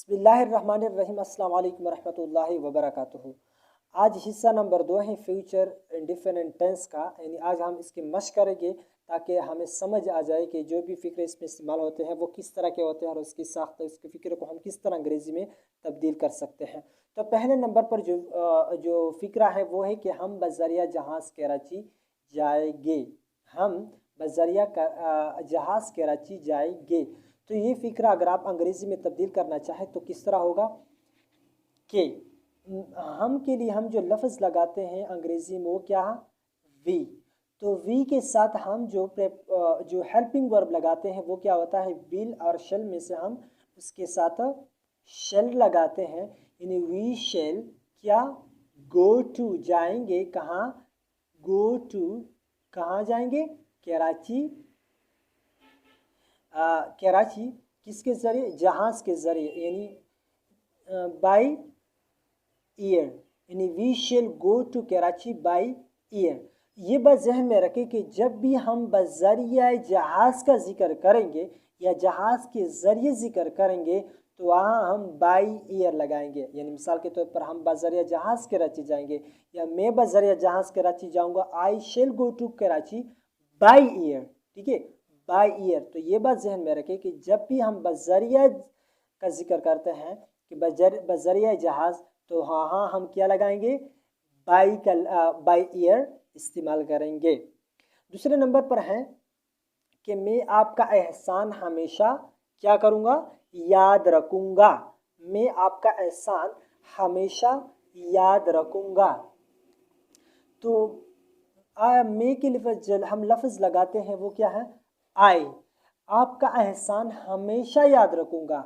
बिस्मिल्लाहिर्रहमानिर्रहीम अस्सलाम वालेकुम रहमतुल्लाहि व बरकातुहू। आज हिस्सा नंबर 2 है फ्यूचर इंडिफिनिट टेंस का, यानी आज हम इसकी मशक करेंगे ताकि हमें समझ आ जाए कि जो भी फ़िक्रे इसमें इस्तेमाल होते हैं वो किस तरह के होते हैं और उसकी साख्त उसके फ़िक्रे को हम किस तरह अंग्रेज़ी में तब्दील कर सकते हैं। तो पहले नंबर पर जो फ़िक्रा है वो है कि हम बज़रिया जहाज़ कराची जाएंगे। हम बज़रिया जहाज़ कराची जाएंगे। तो ये फ़िक्रा अगर आप अंग्रेज़ी में तब्दील करना चाहें तो किस तरह होगा कि हम के लिए हम जो लफ्ज़ लगाते हैं अंग्रेज़ी में वो क्या है, वी। तो वी के साथ हम जो हेल्पिंग वर्ब लगाते हैं वो क्या होता है, विल, और शेल में से हम उसके साथ शेल लगाते हैं। यानी वी शेल क्या, गो टू, जाएंगे कहाँ, गो टू, कहाँ जाएंगे, कराची। कराची किसके ज़रिए, जहाज़ के ज़रिए, यानी बाई ईयर, यानी we shall go to Karachi by air. ये बात जहन में रखें कि जब भी हम बज़रिया जहाज़ का जिक्र करेंगे या जहाज़ के ज़रिए जिक्र करेंगे तो वहाँ हम बाई ईयर लगाएंगे। यानी मिसाल के तौर पर हम बज़रिया जहाज़ कराची जाएंगे या मैं बज़रिया जहाज़ कराची जाऊँगा, I shall go to Karachi by air. ठीक है, बाई ईयर। तो ये बात जहन में रखें कि जब भी हम बज़रिया का जिक्र करते हैं कि बज़रिया जहाज़, तो हाँ हम क्या लगाएंगे, बाई ईयर इस्तेमाल करेंगे। दूसरे नंबर पर है कि मैं आपका एहसान हमेशा क्या करूँगा, याद रखूँगा। मैं आपका एहसान हमेशा याद रखूँगा। तो मैं के लफ्ज़ हम लफ्ज़ लगाते हैं वो क्या है, आई। आपका एहसान हमेशा याद रखूँगा।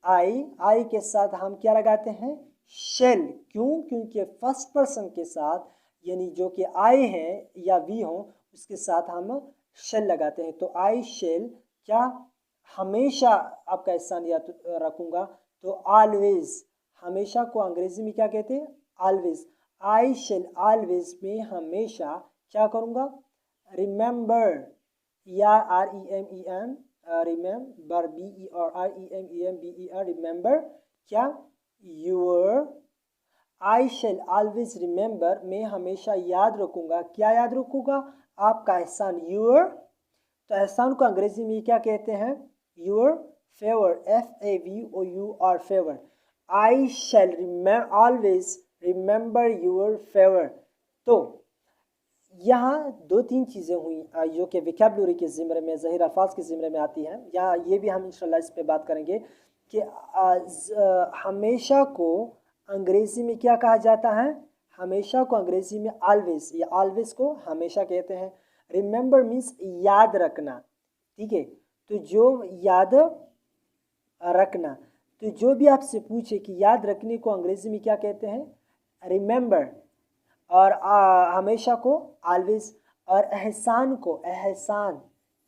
आई के साथ हम क्या लगाते हैं, शेल। क्यों, क्योंकि फर्स्ट पर्सन के साथ यानी जो कि आई हैं या वी हों उसके साथ हम शेल लगाते हैं। तो आई शेल क्या, हमेशा आपका एहसान याद रखूँगा। तो ऑलवेज, हमेशा को अंग्रेज़ी में क्या कहते हैं, ऑलवेज। आई शेल ऑलवेज, में हमेशा क्या करूँगा, remember, REMEN, remember, BER, remember क्या, your. I shall always remember, मैं हमेशा याद रखूँगा, क्या याद रखूँगा, आपका एहसान, यूर। तो एहसान को अंग्रेज़ी में क्या कहते हैं, your favour, FAVOUR, favour. I shall always remember your favour. तो यहाँ दो तीन चीज़ें हुई जो कि विकेबलरी के ज़िम्रे में, ज़हीर अल्फाज के ज़िम्रे में आती हैं। या ये भी हम इंशाल्लाह इस पे बात करेंगे कि हमेशा को अंग्रेज़ी में क्या कहा जाता है, हमेशा को अंग्रेज़ी में ऑलवेज, या ऑलवेज को हमेशा कहते हैं। रिमेंबर मीन्स याद रखना। ठीक है, तो जो याद रखना, तो जो भी आपसे पूछे कि याद रखने को अंग्रेज़ी में क्या कहते हैं, रिमेंबर, और हमेशा को ऑलवेज, और एहसान को, एहसान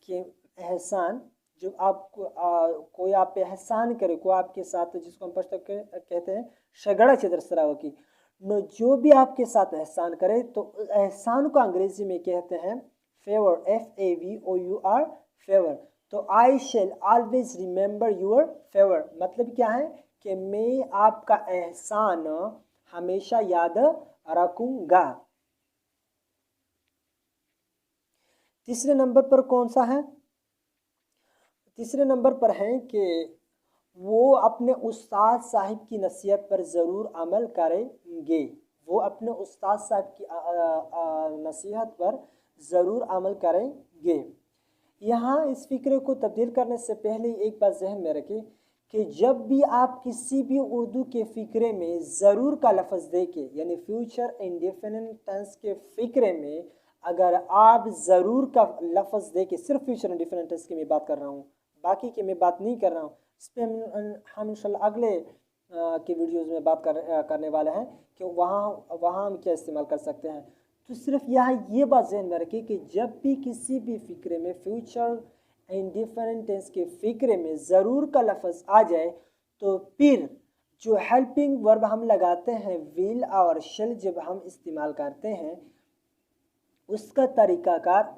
के, एहसान जो आपको कोई आप पे एहसान करे, कोई आपके साथ, जिसको हम पश्तो कहते हैं शगड़ा चिदर सराव की नो, जो भी आपके साथ एहसान करे तो एहसान को अंग्रेज़ी में कहते हैं फेवर, FAVOUR, फेवर। तो I shall always remember your favour, मतलब क्या है कि मैं आपका एहसान हमेशा याद रखूँगा। तीसरे नंबर पर कौन सा है, तीसरे नंबर पर है कि वो अपने उस्ताद साहिब की नसीहत पर ज़रूर अमल करेंगे। वो अपने उस्ताद साहब की नसीहत पर ज़रूर अमल करेंगे। यहाँ इस फ़िक्रे को तब्दील करने से पहले एक बात जहन में रखें कि जब भी आप किसी भी उर्दू के फ़िक्रे में ज़रूर का लफ्ज़ देके, यानी फ्यूचर इंडेफिनिट टेंस के फ़िक्रे में अगर आप ज़रूर का लफ्ज़ देके, सिर्फ फ्यूचर इंडेफिनिट टेंस की मैं बात कर रहा हूँ, बाकी की मैं बात नहीं कर रहा हूँ, इस पर हम इंशाल्लाह अगले के वीडियोज़ में बात करने वाले हैं कि वहाँ हम क्या इस्तेमाल कर सकते हैं। तो सिर्फ यहाँ ये बात ज़हन में रखिए कि जब भी किसी भी फ़िक्रे में फ्यूचर इंडिफरेंट टेंस के फ़िक्रे में ज़रूर का लफ्ज़ आ जाए तो फिर जो हेल्पिंग वर्ब हम लगाते हैं विल और शेल, जब हम इस्तेमाल करते हैं उसका तरीक़ाकार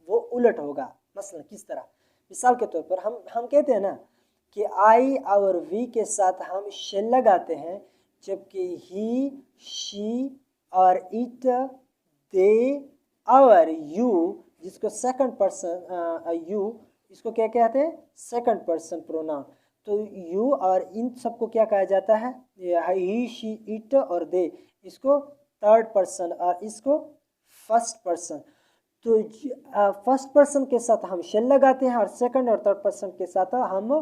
वो उलट होगा। मसलन किस तरह, मिसाल के तौर पर हम कहते हैं ना कि आई और वी के साथ हम शेल लगाते हैं, जबकि ही, शी और इट, दे और यू, जिसको सेकंड पर्सन यू, इसको क्या कहते हैं, सेकंड पर्सन प्रोनाउन। तो यू और इन सबको क्या कहा जाता है, ही, शी, इट और दे, इसको थर्ड पर्सन और इसको फर्स्ट पर्सन। तो फर्स्ट पर्सन के साथ हम शेल लगाते हैं और सेकंड और थर्ड पर्सन के साथ हम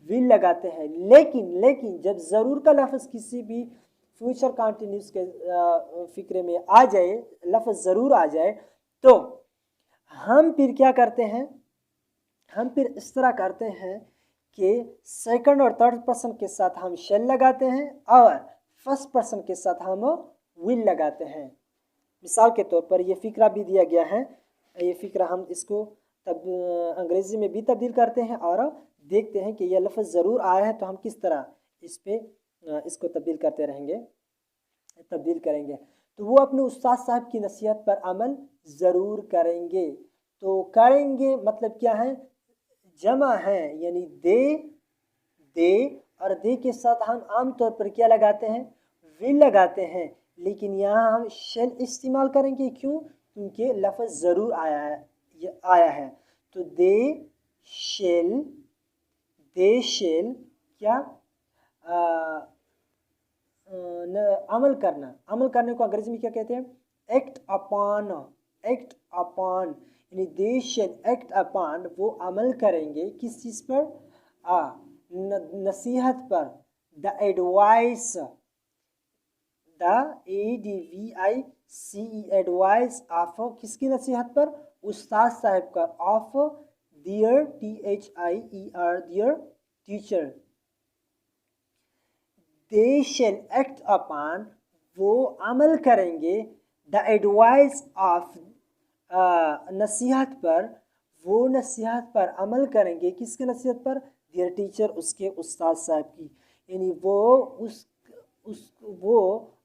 विल लगाते हैं। लेकिन जब ज़रूर का लफ्ज़ किसी भी फ्यूचर कंटिन्यूस के फिक्रे में आ जाए, लफ्ज़ ज़रूर आ जाए, तो हम फिर क्या करते हैं, हम फिर इस तरह करते हैं कि सेकंड और थर्ड पर्सन के साथ हम शेल लगाते हैं और फर्स्ट पर्सन के साथ हम विल लगाते हैं। मिसाल के तौर पर ये फ़िक्रा भी दिया गया है, ये फ़िक्रा हम इसको तब अंग्रेज़ी में भी तब्दील करते हैं और देखते हैं कि यह लफ्ज़ ज़रूर आया है तो हम किस तरह इसको तब्दील करते रहेंगे, तब्दील करेंगे। तो वो अपने उस्ताद साहब की नसीहत पर अमल ज़रूर करेंगे। तो करेंगे मतलब क्या है, जमा है, यानी दे और दे के साथ हम आमतौर पर क्या लगाते हैं, विल लगाते हैं। लेकिन यहाँ हम शेल इस्तेमाल करेंगे, क्यों, क्योंकि लफ्ज़ ज़रूर आया है। तो दे शेल क्या अमल करने को अंग्रेजी में क्या कहते हैं, एक्ट अपॉन, यानी दे शेल एक्ट अपॉन, वो अमल करेंगे किस चीज़ पर, नसीहत पर, the advice, the ADVICE, advice of, किसकी नसीहत पर, उस्ताद साहब का, of their THIER, their teacher. They shall act upon, वो अमल करेंगे, द एडवाइस ऑफ, नसीहत पर, वो नसीहत पर अमल करेंगे, किसके नसीहत पर, दियर टीचर, उसके उस्ताद साहब की। यानी वो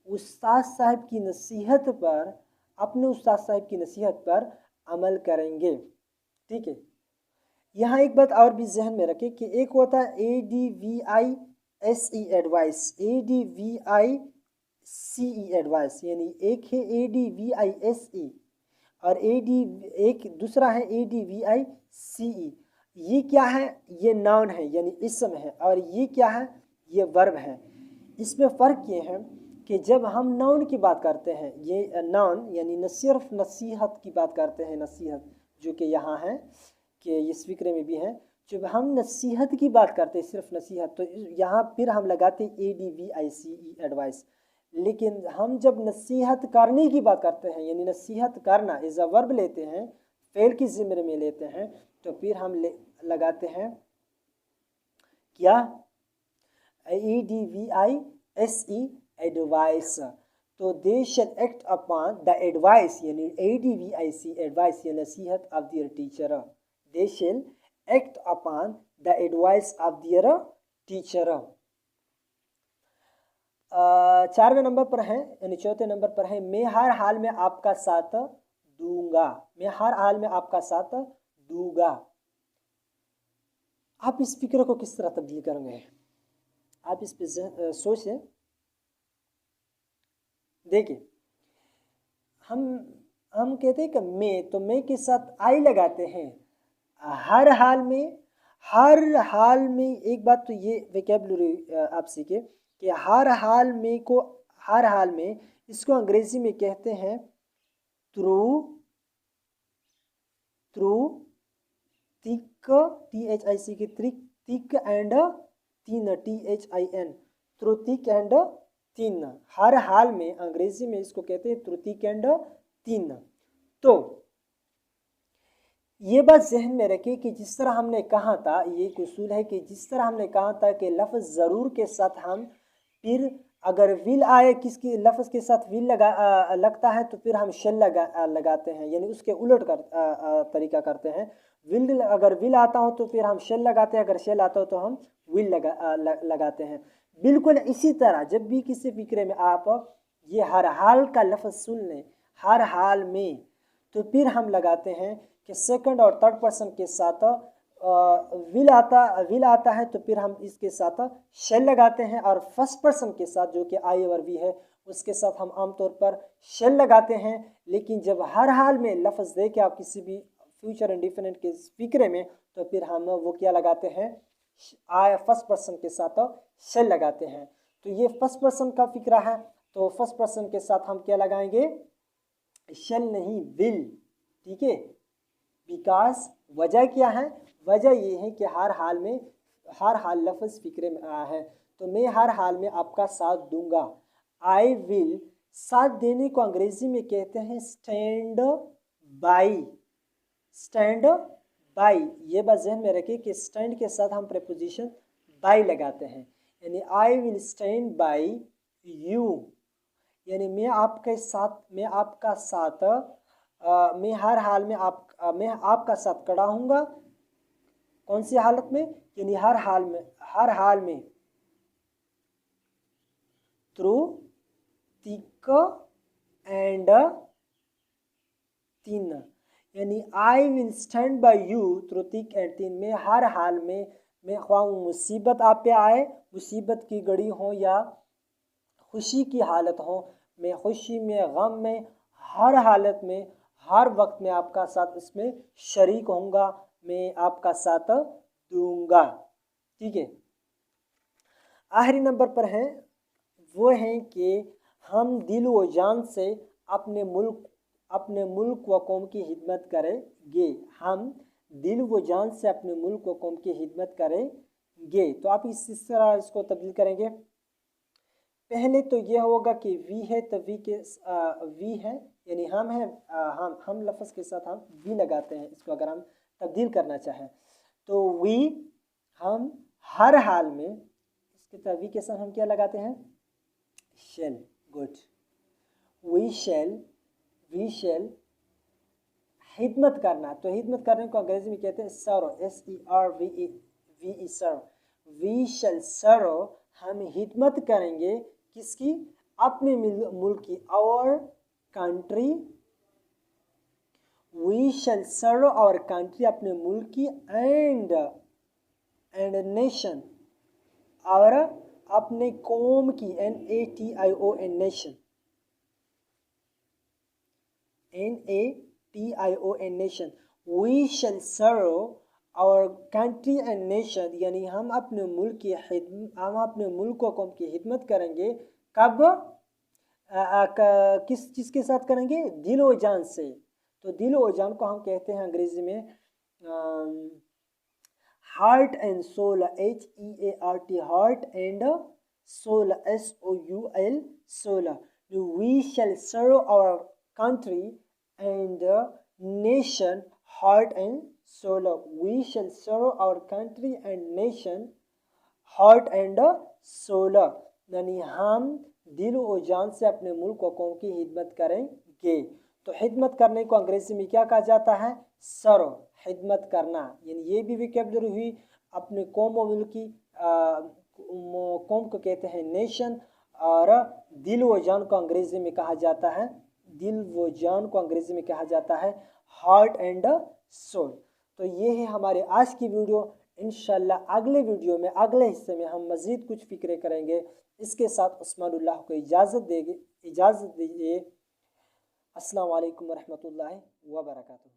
उस्ताद साहब की नसीहत पर, अपने उस्ताद साहब की नसीहत पर अमल करेंगे। ठीक है, यहाँ एक बात और भी जहन में रखें कि एक होता है ADVICE एडवाइस, ADVICE एडवाइस, यानी एक है ADVISE और एक दूसरा है ADVICE। ये क्या है, ये नाउन है यानी इसम है, और ये क्या है, ये वर्ब है। इसमें फ़र्क ये है कि जब हम नाउन की बात करते हैं, ये नाउन यानी न सिर्फ नसीहत की बात करते हैं, नसीहत जो कि यहाँ है कि इस फिक्रे में भी है, जब हम नसीहत की बात करते हैं, सिर्फ नसीहत, तो यहाँ फिर हम लगाते हैं ADVICE एडवाइस। लेकिन हम जब नसीहत करने की बात करते हैं, यानी नसीहत करना इज़ अ वर्ब लेते हैं, फेल की ज़िम्मे में लेते हैं, तो फिर हम लगाते हैं क्या, ADVISE एडवाइस। तो they shall act upon the advice, यानी ADVICE एडवाइस, या नसीहत of their teacher. They shall act upon the advice of their teacher. 4वें नंबर पर है, यानी चौथे नंबर पर है, मैं हर हाल में आपका साथ दूंगा। मैं हर हाल में आपका साथ दूंगा। आप इस फिक्र को किस तरह तब्दील करेंगे, आप इस पे सोचें। देखिए, हम कहते हैं कि मैं, तो मैं के साथ आई लगाते हैं हर हाल में। हर हाल में एक बात तो ये वोकैबुलरी आप सीखे कि हर हाल में इसको अंग्रेजी में कहते हैं थ्रू थिक, THIC की thick and thin, THIN, through thick and thin. हर हाल में अंग्रेजी में इसको कहते हैं थ्रू थिक एंड थिन। तो ये बात जहन में रखें कि जिस तरह हमने कहा था, ये एक उसूल है कि जिस तरह हमने कहा था कि लफ्ज़ ज़रूर के साथ हम फिर अगर विल आए, किसकी लफ्ज़ के साथ विल लगता है तो फिर हम शेल लगाते हैं, यानी उसके उलट तरीका करते हैं। अगर विल आता हो तो फिर हम शेल लगाते हैं, अगर शेल आता हो तो हम विल लगाते हैं। बिल्कुल इसी तरह जब भी किसी फिक्रे में आप ये हर हाल का लफ्ज़ सुन लें, हर हाल में, तो फिर हम लगाते हैं कि सेकंड और थर्ड पर्सन के साथ विल आता है तो फिर हम इसके साथ शेल लगाते हैं, और फर्स्ट पर्सन के साथ जो कि आई और वी है उसके साथ हम आमतौर पर शेल लगाते हैं। लेकिन जब हर हाल में लफ्ज़ दे के आप किसी भी फ्यूचर इंडेफिनिट के फिक्रे में, तो फिर हम वो क्या लगाते हैं, आई फर्स्ट पर्सन के साथ शेल लगाते हैं। तो ये फर्स्ट पर्सन का फिक्रा है, तो फर्स्ट पर्सन के साथ हम क्या लगाएंगे, शेल नहीं विल। ठीक है, बिकॉज वजह क्या है, वजह ये है कि हर हाल लफ्ज़ फिक्रे में आया है, तो मैं हर हाल में आपका साथ दूंगा। आई विल, साथ देने को अंग्रेजी में कहते हैं स्टैंड बाई। स्टैंड बाई, ये बात जहन में रखिए कि स्टैंड के साथ हम प्रेपोजिशन बाई लगाते हैं, यानी I will stand by you, यानी मैं आपके साथ, मैं आपका साथ, मैं हर हाल में मैं आपका साथ खड़ा हूँगा। कौन सी हालत में, यानी हर हाल में थ्रू थिक एंड थिन, यानी I will stand by you through thick and thin, मैं हर हाल में, मैं ख्वाह मुसीबत आप पे आए, मुसीबत की घड़ी हो या खुशी की हालत हो, मैं खुशी में गम में हर हालत में हर वक्त में आपका साथ उसमें शरीक होऊंगा, मैं आपका साथ दूंगा। ठीक है, आखिरी नंबर पर है वो है कि हम दिल व जान से अपने मुल्क व कौम की खिदमत करेंगे। हम दिल व जान से अपने मुल्क व कौम की खिदमत करेंगे। तो आप इस तरह इसको तब्दील करेंगे। पहले तो ये होगा कि वी है तो वी है, यानी हम है, हम लफ्ज़ के साथ हम वी लगाते हैं। इसको अगर हम तब्दील करना चाहें तो वी, हम हर हाल में, इसके साथ वी के साथ हम क्या लगाते हैं, शेल। गुड, वी शेल खिदमत करना, तो खिदमत करने को अंग्रेजी में कहते हैं serve, SERVE, serve. We shall serve, हम खिदमत करेंगे किसकी, अपने मुल्क की, our country. We shall serve our country, अपने मुल्क की, एंड नेशन, और अपने कौम की, NATION nation, NATION nation. We shall serve our country and nation, यानी हम अपने मुल्क व कौम की खिदमत करेंगे। कब, किस चीज़ के साथ करेंगे, दिल व जान से। तो दिल व जान को हम कहते हैं अंग्रेजी में heart and soul, HEART, heart and soul, SOUL, soul. We shall serve our country and nation, heart and soul. We shall serve our country and nation, heart and soul, यानी हम दिल व जान से अपने मुल्क व कौम की खिदमत करेंगे। तो खिदमत करने को अंग्रेजी में क्या कहा जाता है, सर्व, खिदमत करना। यानी ये भी वोकैबुलरी हुई। अपने कौम व मुल्क की कौम को कहते हैं नेशन, और दिल व जान को अंग्रेजी में कहा जाता है, हार्ट एंड सोल। तो ये है हमारे आज की वीडियो। इंशाल्लाह अगले वीडियो में, अगले हिस्से में हम मज़ीद कुछ फिक्रे करेंगे। इसके साथ उस्मानुल्लाह को इजाज़त दीजिए। अस्सलाम वालेकुम रहमतुल्लाहि व बरकातुहू।